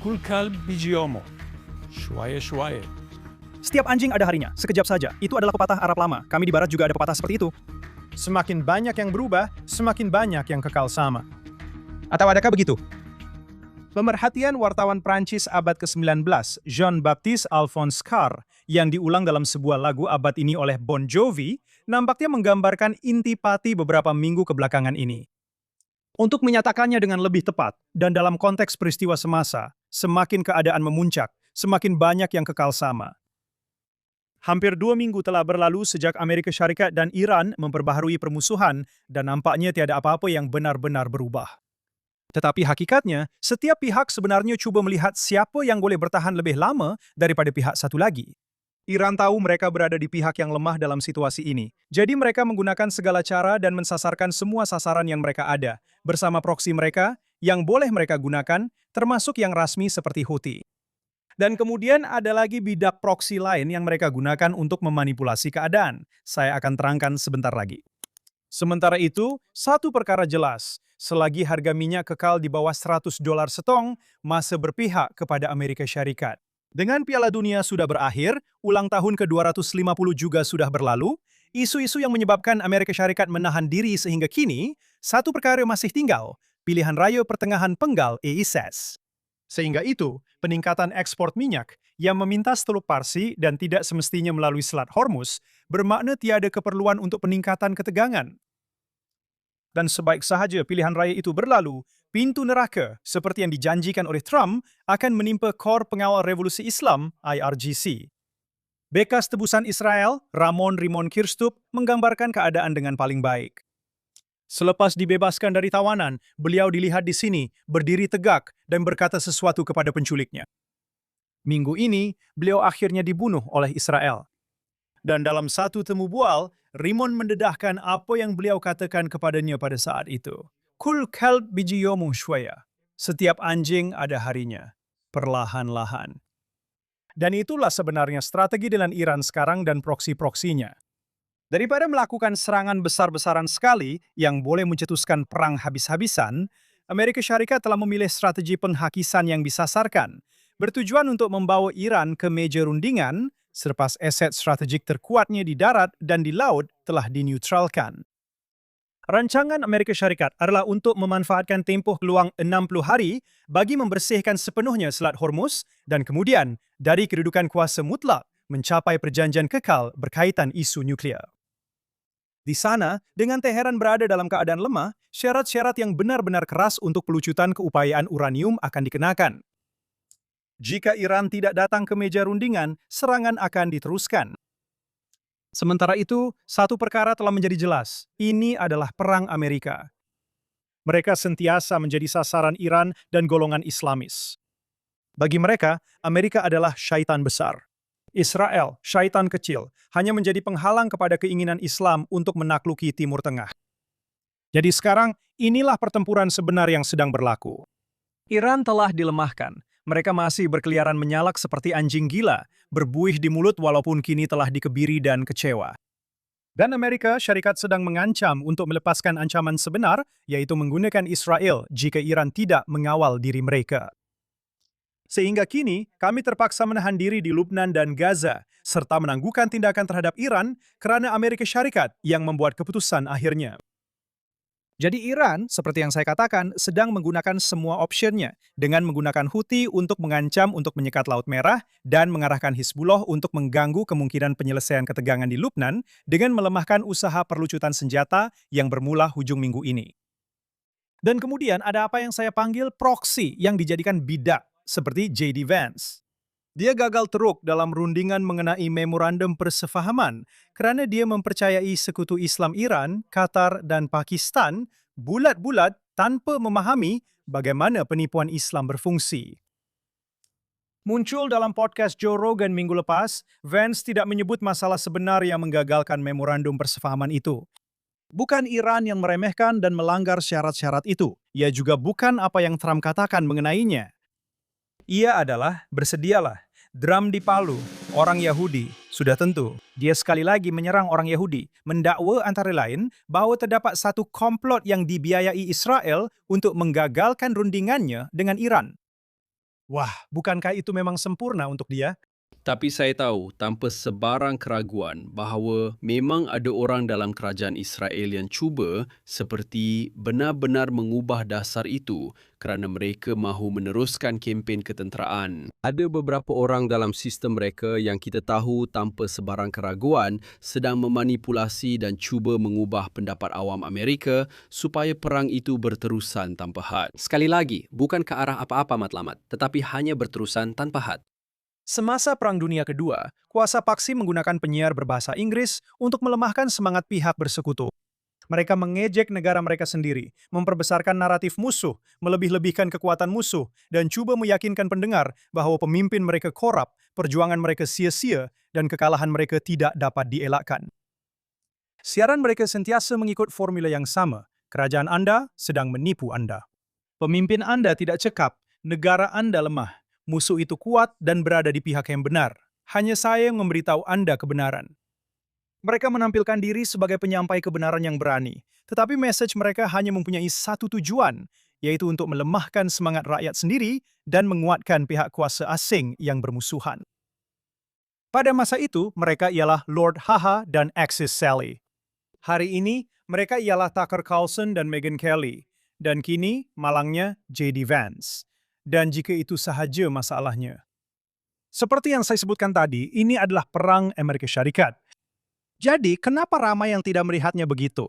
كل كلب بيجي يومه شوية شوية. Setiap anjing ada harinya, sekejap saja. Itu adalah pepatah Arab lama. Kami di barat juga ada pepatah seperti itu. Semakin banyak yang berubah, semakin banyak yang kekal sama. Atau adakah begitu? Pemerhatian wartawan Prancis abad ke-19, Jean-Baptiste Alphonse Karr, yang diulang dalam sebuah lagu abad ini oleh Bon Jovi, nampaknya menggambarkan intipati beberapa minggu kebelakangan ini. Untuk menyatakannya dengan lebih tepat, dan dalam konteks peristiwa semasa, semakin keadaan memuncak, semakin banyak yang kekal sama. Hampir 2 minggu telah berlalu sejak Amerika Syarikat dan Iran memperbaharui permusuhan dan nampaknya tiada apa-apa yang benar-benar berubah. Tetapi hakikatnya, setiap pihak sebenarnya cuba melihat siapa yang boleh bertahan lebih lama daripada pihak satu lagi. Iran tahu mereka berada di pihak yang lemah dalam situasi ini. Jadi mereka menggunakan segala cara dan mensasarkan semua sasaran yang mereka ada, bersama proksi mereka yang boleh mereka gunakan, termasuk yang rasmi seperti Houthi. Dan kemudian ada lagi bidak proksi lain yang mereka gunakan untuk memanipulasi keadaan. Saya akan terangkan sebentar lagi. Sementara itu, satu perkara jelas, selagi harga minyak kekal di bawah $100 setong, masa berpihak kepada Amerika Syarikat. Dengan Piala Dunia sudah berakhir, ulang tahun ke-250 juga sudah berlalu, isu-isu yang menyebabkan Amerika Syarikat menahan diri sehingga kini, satu perkara masih tinggal, pilihan raya pertengahan penggal EISES. Sehingga itu, peningkatan ekspor minyak yang memintas Teluk Parsi dan tidak semestinya melalui Selat Hormuz bermakna tiada keperluan untuk peningkatan ketegangan. Dan sebaik sahaja pilihan raya itu berlalu, pintu neraka seperti yang dijanjikan oleh Trump akan menimpa Kor Pengawal Revolusi Islam IRGC. Bekas tebusan Israel, Ramon Rimon Kirstub, menggambarkan keadaan dengan paling baik. Selepas dibebaskan dari tawanan, beliau dilihat di sini, berdiri tegak dan berkata sesuatu kepada penculiknya. Minggu ini, beliau akhirnya dibunuh oleh Israel. Dan dalam satu temu bual, Rimon mendedahkan apa yang beliau katakan kepadanya pada saat itu. Kul kalb biji yomu shwaya. Setiap anjing ada harinya, perlahan-lahan. Dan itulah sebenarnya strategi dengan Iran sekarang dan proksi-proksinya. Daripada melakukan serangan besar-besaran sekali yang boleh mencetuskan perang habis-habisan, Amerika Syarikat telah memilih strategi penghakisan yang disasarkan, bertujuan untuk membawa Iran ke meja rundingan selepas aset strategik terkuatnya di darat dan di laut telah dineutralkan. Rancangan Amerika Syarikat adalah untuk memanfaatkan tempoh peluang 60 hari bagi membersihkan sepenuhnya Selat Hormuz dan kemudian dari kedudukan kuasa mutlak mencapai perjanjian kekal berkaitan isu nuklear. Di sana, dengan Teheran berada dalam keadaan lemah, syarat-syarat yang benar-benar keras untuk pelucutan keupayaan uranium akan dikenakan. Jika Iran tidak datang ke meja rundingan, serangan akan diteruskan. Sementara itu, satu perkara telah menjadi jelas. Ini adalah perang Amerika. Mereka sentiasa menjadi sasaran Iran dan golongan Islamis. Bagi mereka, Amerika adalah syaitan besar. Israel, syaitan kecil, hanya menjadi penghalang kepada keinginan Islam untuk menakluki Timur Tengah. Jadi sekarang, inilah pertempuran sebenar yang sedang berlaku. Iran telah dilemahkan. Mereka masih berkeliaran menyalak seperti anjing gila, berbuih di mulut walaupun kini telah dikebiri dan kecewa. Dan Amerika Syarikat sedang mengancam untuk melepaskan ancaman sebenar, yaitu menggunakan Israel jika Iran tidak mengawal diri mereka. Sehingga kini, kami terpaksa menahan diri di Lubnan dan Gaza, serta menangguhkan tindakan terhadap Iran karena Amerika Syarikat yang membuat keputusan akhirnya. Jadi Iran, seperti yang saya katakan, sedang menggunakan semua optionnya, dengan menggunakan Houthi untuk mengancam untuk menyekat Laut Merah dan mengarahkan Hizbullah untuk mengganggu kemungkinan penyelesaian ketegangan di Lubnan dengan melemahkan usaha perlucutan senjata yang bermula hujung minggu ini. Dan kemudian ada apa yang saya panggil proksi yang dijadikan bidak, seperti J.D. Vance. Dia gagal teruk dalam rundingan mengenai memorandum persefahaman karena dia mempercayai sekutu Islam Iran, Qatar, dan Pakistan bulat-bulat tanpa memahami bagaimana penipuan Islam berfungsi. Muncul dalam podcast Joe Rogan minggu lepas, Vance tidak menyebut masalah sebenar yang menggagalkan memorandum persefahaman itu. Bukan Iran yang meremehkan dan melanggar syarat-syarat itu. Ia juga bukan apa yang Trump katakan mengenainya. Ia adalah, bersedialah, drum di palu, orang Yahudi, sudah tentu. Dia sekali lagi menyerang orang Yahudi, mendakwa antara lain bahwa terdapat satu komplot yang dibiayai Israel untuk menggagalkan rundingannya dengan Iran. Wah, bukankah itu memang sempurna untuk dia? Tapi saya tahu tanpa sebarang keraguan bahawa memang ada orang dalam kerajaan Israel yang cuba seperti benar-benar mengubah dasar itu kerana mereka mahu meneruskan kempen ketenteraan. Ada beberapa orang dalam sistem mereka yang kita tahu tanpa sebarang keraguan sedang memanipulasi dan cuba mengubah pendapat awam Amerika supaya perang itu berterusan tanpa had. Sekali lagi, bukan ke arah apa-apa matlamat, tetapi hanya berterusan tanpa had. Semasa Perang Dunia Kedua, kuasa paksi menggunakan penyiar berbahasa Inggris untuk melemahkan semangat pihak bersekutu. Mereka mengejek negara mereka sendiri, memperbesarkan naratif musuh, melebih-lebihkan kekuatan musuh, dan coba meyakinkan pendengar bahwa pemimpin mereka korup, perjuangan mereka sia-sia, dan kekalahan mereka tidak dapat dielakkan. Siaran mereka sentiasa mengikut formula yang sama. Kerajaan Anda sedang menipu Anda. Pemimpin Anda tidak cekap, negara Anda lemah. Musuh itu kuat dan berada di pihak yang benar. Hanya saya yang memberitahu Anda kebenaran. Mereka menampilkan diri sebagai penyampai kebenaran yang berani, tetapi message mereka hanya mempunyai satu tujuan, yaitu untuk melemahkan semangat rakyat sendiri dan menguatkan pihak kuasa asing yang bermusuhan. Pada masa itu, mereka ialah Lord Haha dan Axis Sally. Hari ini, mereka ialah Tucker Carlson dan Megyn Kelly, dan kini malangnya J.D. Vance. Dan jika itu sahaja masalahnya. Seperti yang saya sebutkan tadi, ini adalah perang Amerika Syarikat. Jadi, kenapa ramai yang tidak melihatnya begitu?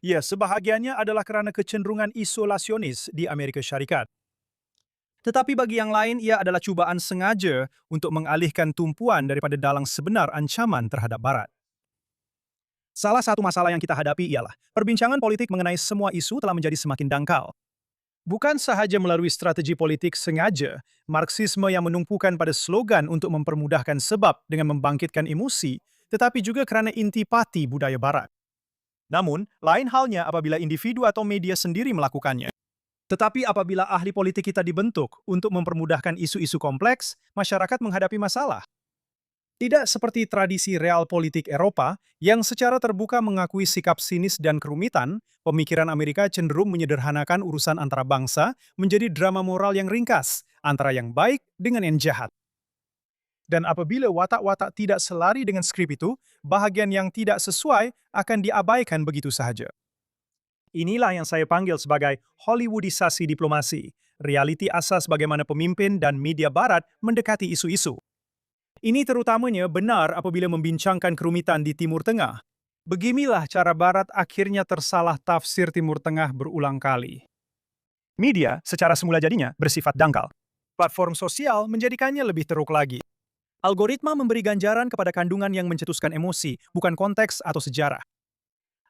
Ya, sebahagiannya adalah karena kecenderungan isolasionis di Amerika Syarikat. Tetapi bagi yang lain, ia adalah cubaan sengaja untuk mengalihkan tumpuan daripada dalang sebenar ancaman terhadap Barat. Salah satu masalah yang kita hadapi ialah perbincangan politik mengenai semua isu telah menjadi semakin dangkal. Bukan sahaja melalui strategi politik sengaja, Marxisme yang menumpukan pada slogan untuk mempermudahkan sebab dengan membangkitkan emosi, tetapi juga kerana intipati budaya Barat. Namun, lain halnya apabila individu atau media sendiri melakukannya. Tetapi apabila ahli politik kita dibentuk untuk mempermudahkan isu-isu kompleks, masyarakat menghadapi masalah. Tidak seperti tradisi real politik Eropa yang secara terbuka mengakui sikap sinis dan kerumitan, pemikiran Amerika cenderung menyederhanakan urusan antara bangsa menjadi drama moral yang ringkas, antara yang baik dengan yang jahat. Dan apabila watak-watak tidak selari dengan skrip itu, bahagian yang tidak sesuai akan diabaikan begitu sahaja. Inilah yang saya panggil sebagai Hollywoodisasi diplomasi, realiti asas bagaimana pemimpin dan media Barat mendekati isu-isu. Ini terutamanya benar apabila membincangkan kerumitan di Timur Tengah. Beginilah cara Barat akhirnya tersalah tafsir Timur Tengah berulang kali. Media, secara semula jadinya, bersifat dangkal. Platform sosial menjadikannya lebih teruk lagi. Algoritma memberi ganjaran kepada kandungan yang mencetuskan emosi, bukan konteks atau sejarah.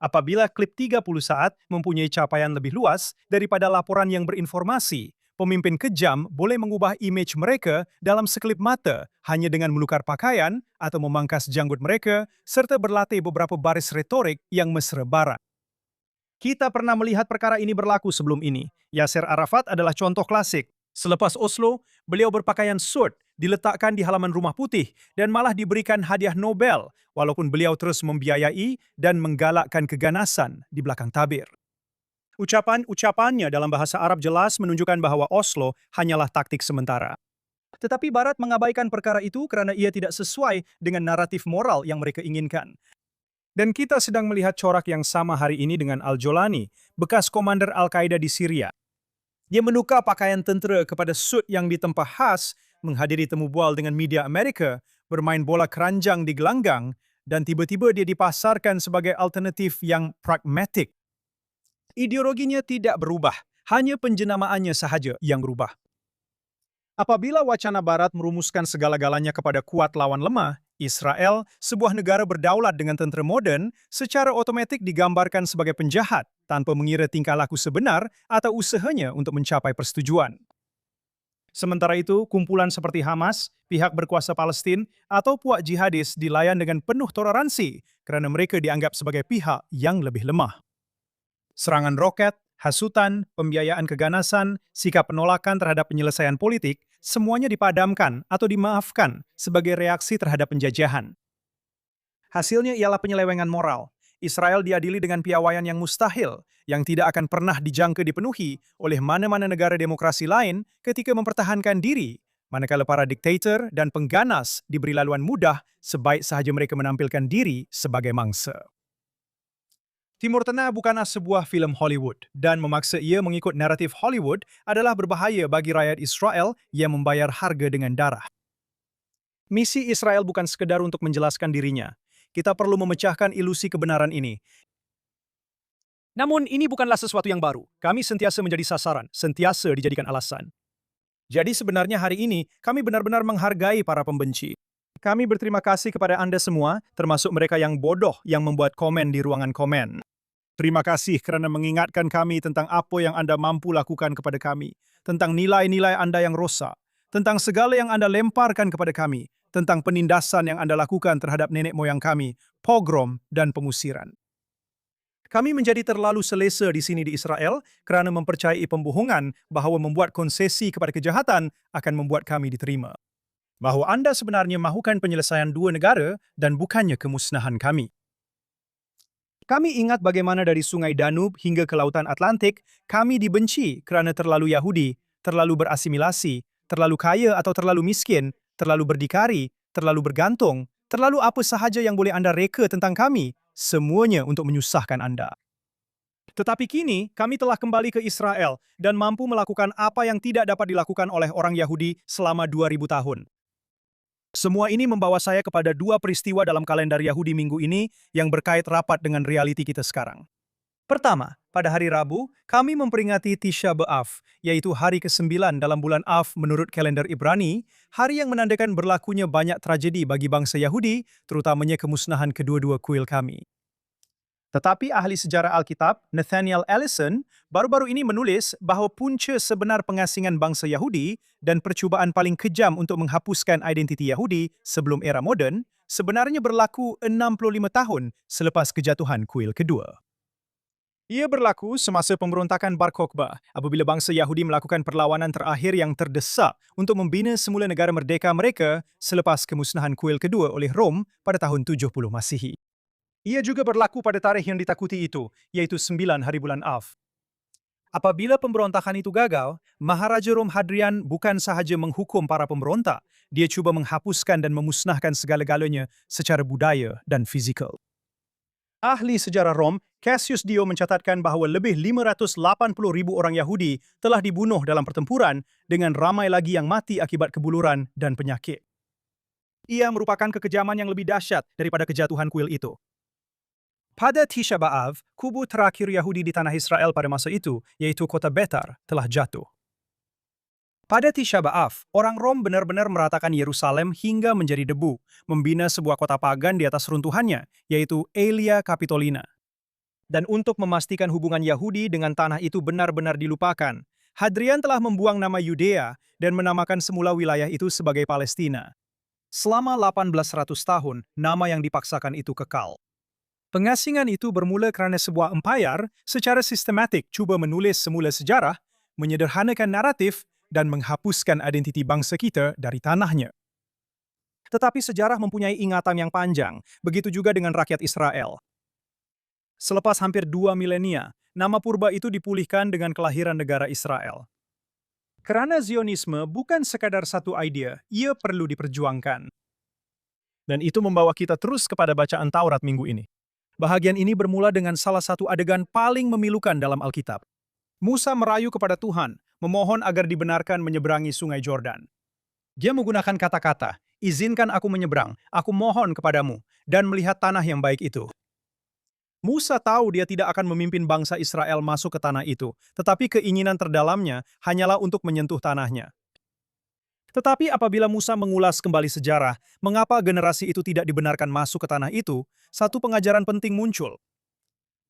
Apabila klip 30 saat mempunyai capaian lebih luas daripada laporan yang berinformasi, pemimpin kejam boleh mengubah image mereka dalam sekelip mata hanya dengan melukar pakaian atau memangkas janggut mereka serta berlatih beberapa baris retorik yang mesra Barat. Kita pernah melihat perkara ini berlaku sebelum ini. Yasser Arafat adalah contoh klasik. Selepas Oslo, beliau berpakaian suit, diletakkan di halaman Rumah Putih dan malah diberikan hadiah Nobel walaupun beliau terus membiayai dan menggalakkan keganasan di belakang tabir. Ucapan-ucapannya dalam bahasa Arab jelas menunjukkan bahwa Oslo hanyalah taktik sementara. Tetapi Barat mengabaikan perkara itu kerana ia tidak sesuai dengan naratif moral yang mereka inginkan. Dan kita sedang melihat corak yang sama hari ini dengan Al-Jolani, bekas komander Al-Qaeda di Syria. Dia menukar pakaian tentera kepada suit yang ditempa khas, menghadiri temu bual dengan media Amerika, bermain bola keranjang di gelanggang, dan tiba-tiba dia dipasarkan sebagai alternatif yang pragmatik. Ideologinya tidak berubah, hanya penjenamaannya sahaja yang berubah. Apabila wacana Barat merumuskan segala-galanya kepada kuat lawan lemah, Israel, sebuah negara berdaulat dengan tentera moden, secara otomatis digambarkan sebagai penjahat tanpa mengira tingkah laku sebenar atau usahanya untuk mencapai persetujuan. Sementara itu, kumpulan seperti Hamas, pihak berkuasa Palestin, atau puak jihadis dilayan dengan penuh toleransi kerana mereka dianggap sebagai pihak yang lebih lemah. Serangan roket, hasutan, pembiayaan keganasan, sikap penolakan terhadap penyelesaian politik, semuanya dipadamkan atau dimaafkan sebagai reaksi terhadap penjajahan. Hasilnya ialah penyelewengan moral. Israel diadili dengan piawaian yang mustahil, yang tidak akan pernah dijangka dipenuhi oleh mana-mana negara demokrasi lain ketika mempertahankan diri, manakala para diktator dan pengganas diberi laluan mudah sebaik sahaja mereka menampilkan diri sebagai mangsa. Timur Tengah bukanlah sebuah filem Hollywood, dan memaksa ia mengikut naratif Hollywood adalah berbahaya bagi rakyat Israel yang membayar harga dengan darah. Misi Israel bukan sekedar untuk menjelaskan dirinya. Kita perlu memecahkan ilusi kebenaran ini. Namun ini bukanlah sesuatu yang baru. Kami sentiasa menjadi sasaran, sentiasa dijadikan alasan. Jadi sebenarnya hari ini, kami benar-benar menghargai para pembenci. Kami berterima kasih kepada Anda semua, termasuk mereka yang bodoh yang membuat komen di ruangan komen. Terima kasih kerana mengingatkan kami tentang apa yang Anda mampu lakukan kepada kami, tentang nilai-nilai Anda yang rosak, tentang segala yang Anda lemparkan kepada kami, tentang penindasan yang Anda lakukan terhadap nenek moyang kami, pogrom dan pengusiran. Kami menjadi terlalu selesa di sini di Israel kerana mempercayai pembohongan bahawa membuat konsesi kepada kejahatan akan membuat kami diterima. Bahawa Anda sebenarnya mahukan penyelesaian dua negara dan bukannya kemusnahan kami. Kami ingat bagaimana dari sungai Danube hingga ke lautan Atlantik, kami dibenci kerana terlalu Yahudi, terlalu berasimilasi, terlalu kaya atau terlalu miskin, terlalu berdikari, terlalu bergantung, terlalu apa sahaja yang boleh Anda reka tentang kami, semuanya untuk menyusahkan Anda. Tetapi kini, kami telah kembali ke Israel dan mampu melakukan apa yang tidak dapat dilakukan oleh orang Yahudi selama 2000 tahun. Semua ini membawa saya kepada dua peristiwa dalam kalender Yahudi minggu ini yang berkait rapat dengan realiti kita sekarang. Pertama, pada hari Rabu, kami memperingati Tisha B'Av, yaitu hari ke-9 dalam bulan Av menurut kalender Ibrani, hari yang menandakan berlakunya banyak tragedi bagi bangsa Yahudi, terutamanya kemusnahan kedua-dua kuil kami. Tetapi ahli sejarah Alkitab, Nathaniel Ellison, baru-baru ini menulis bahawa punca sebenar pengasingan bangsa Yahudi dan percubaan paling kejam untuk menghapuskan identiti Yahudi sebelum era moden sebenarnya berlaku 65 tahun selepas kejatuhan kuil kedua. Ia berlaku semasa pemberontakan Bar Kokhba, apabila bangsa Yahudi melakukan perlawanan terakhir yang terdesak untuk membina semula negara merdeka mereka selepas kemusnahan kuil kedua oleh Rom pada tahun 70 Masihi. Ia juga berlaku pada tarikh yang ditakuti itu, yaitu 9 hari bulan Av. Apabila pemberontakan itu gagal, Maharaja Rom Hadrian bukan sahaja menghukum para pemberontak, dia cuba menghapuskan dan memusnahkan segala-galanya secara budaya dan fizikal. Ahli sejarah Rom, Cassius Dio mencatatkan bahawa lebih 580,000 orang Yahudi telah dibunuh dalam pertempuran dengan ramai lagi yang mati akibat kebuluran dan penyakit. Ia merupakan kekejaman yang lebih dahsyat daripada kejatuhan kuil itu. Pada Tisha B'Av, kubu terakhir Yahudi di tanah Israel pada masa itu, yaitu kota Betar, telah jatuh. Pada Tisha B'Av, orang Rom benar-benar meratakan Yerusalem hingga menjadi debu, membina sebuah kota pagan di atas runtuhannya, yaitu Aelia Capitolina. Dan untuk memastikan hubungan Yahudi dengan tanah itu benar-benar dilupakan, Hadrian telah membuang nama Yudea dan menamakan semula wilayah itu sebagai Palestina. Selama 1800 tahun, nama yang dipaksakan itu kekal. Pengasingan itu bermula kerana sebuah empayar secara sistematik cuba menulis semula sejarah, menyederhanakan naratif, dan menghapuskan identiti bangsa kita dari tanahnya. Tetapi sejarah mempunyai ingatan yang panjang, begitu juga dengan rakyat Israel. Selepas hampir 2 milenia, nama purba itu dipulihkan dengan kelahiran negara Israel. Kerana Zionisme bukan sekadar satu idea, ia perlu diperjuangkan. Dan itu membawa kita terus kepada bacaan Taurat minggu ini. Bahagian ini bermula dengan salah satu adegan paling memilukan dalam Alkitab. Musa merayu kepada Tuhan, memohon agar dibenarkan menyeberangi sungai Jordan. Dia menggunakan kata-kata, "Izinkan aku menyeberang, aku mohon kepadamu," dan melihat tanah yang baik itu. Musa tahu dia tidak akan memimpin bangsa Israel masuk ke tanah itu, tetapi keinginan terdalamnya hanyalah untuk menyentuh tanahnya. Tetapi apabila Musa mengulas kembali sejarah, mengapa generasi itu tidak dibenarkan masuk ke tanah itu, satu pengajaran penting muncul.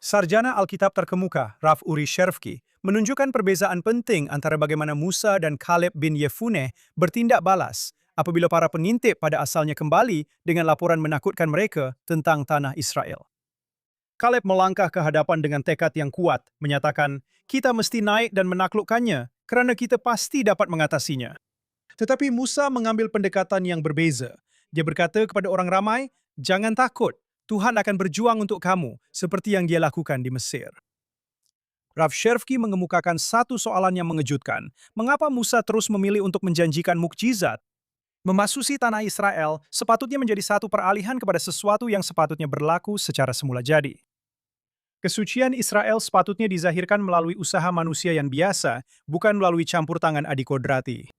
Sarjana Alkitab terkemuka, Rav Uri Shervki, menunjukkan perbezaan penting antara bagaimana Musa dan Kaleb bin Yefuneh bertindak balas apabila para pengintip pada asalnya kembali dengan laporan menakutkan mereka tentang tanah Israel. Kaleb melangkah ke hadapan dengan tekad yang kuat, menyatakan, "Kita mesti naik dan menaklukkannya, kerana kita pasti dapat mengatasinya." Tetapi Musa mengambil pendekatan yang berbeza. Dia berkata kepada orang ramai, "Jangan takut, Tuhan akan berjuang untuk kamu, seperti yang dia lakukan di Mesir. Rav Shefki mengemukakan satu soalan yang mengejutkan. Mengapa Musa terus memilih untuk menjanjikan mukjizat? Memasuki tanah Israel sepatutnya menjadi satu peralihan kepada sesuatu yang sepatutnya berlaku secara semula jadi. Kesucian Israel sepatutnya dizahirkan melalui usaha manusia yang biasa, bukan melalui campur tangan adikodrati.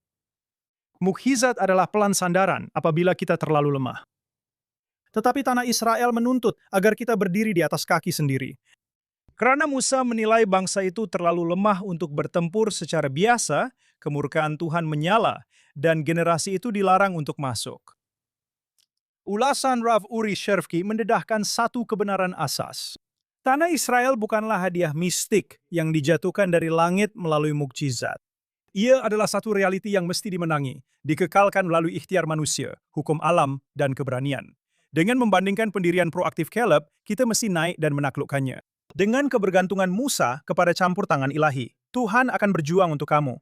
Mukjizat adalah pelan sandaran apabila kita terlalu lemah. Tetapi tanah Israel menuntut agar kita berdiri di atas kaki sendiri. Karena Musa menilai bangsa itu terlalu lemah untuk bertempur secara biasa, kemurkaan Tuhan menyala dan generasi itu dilarang untuk masuk. Ulasan Rav Uri Shefki mendedahkan satu kebenaran asas. Tanah Israel bukanlah hadiah mistik yang dijatuhkan dari langit melalui mukjizat. Ia adalah satu realiti yang mesti dimenangi, dikekalkan melalui ikhtiar manusia, hukum alam, dan keberanian. Dengan membandingkan pendirian proaktif Caleb, kita mesti naik dan menaklukkannya. Dengan kebergantungan Musa kepada campur tangan ilahi, Tuhan akan berjuang untuk kamu.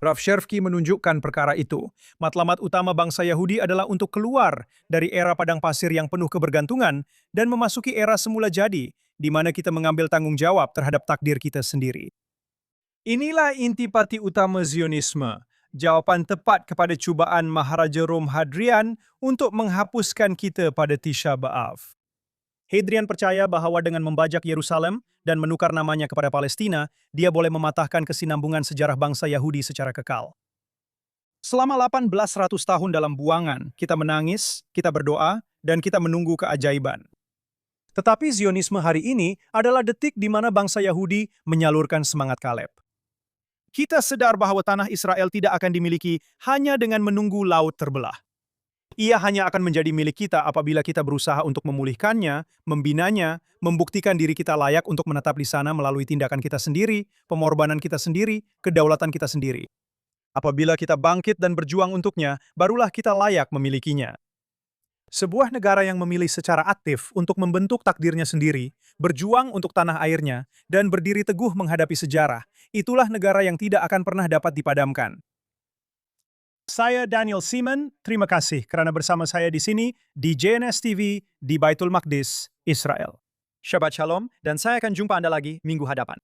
Rav Shefki menunjukkan perkara itu. Matlamat utama bangsa Yahudi adalah untuk keluar dari era padang pasir yang penuh kebergantungan dan memasuki era semula jadi, di mana kita mengambil tanggung jawab terhadap takdir kita sendiri. Inilah intipati utama Zionisme, jawaban tepat kepada cubaan Maharaja Rom Hadrian untuk menghapuskan kita pada Tisha B'Av. Hadrian percaya bahwa dengan membajak Yerusalem dan menukar namanya kepada Palestina, dia boleh mematahkan kesinambungan sejarah bangsa Yahudi secara kekal. Selama 1800 tahun dalam buangan, kita menangis, kita berdoa, dan kita menunggu keajaiban. Tetapi Zionisme hari ini adalah detik di mana bangsa Yahudi menyalurkan semangat Kaleb. Kita sadar bahwa tanah Israel tidak akan dimiliki hanya dengan menunggu laut terbelah. Ia hanya akan menjadi milik kita apabila kita berusaha untuk memulihkannya, membinanya, membuktikan diri kita layak untuk menetap di sana melalui tindakan kita sendiri, pengorbanan kita sendiri, kedaulatan kita sendiri. Apabila kita bangkit dan berjuang untuknya, barulah kita layak memilikinya. Sebuah negara yang memilih secara aktif untuk membentuk takdirnya sendiri, berjuang untuk tanah airnya, dan berdiri teguh menghadapi sejarah, itulah negara yang tidak akan pernah dapat dipadamkan. Saya Daniel Simon, terima kasih karena bersama saya di sini di JNS TV di Baitul Maqdis, Israel. Shabbat Shalom, dan saya akan jumpa Anda lagi minggu hadapan.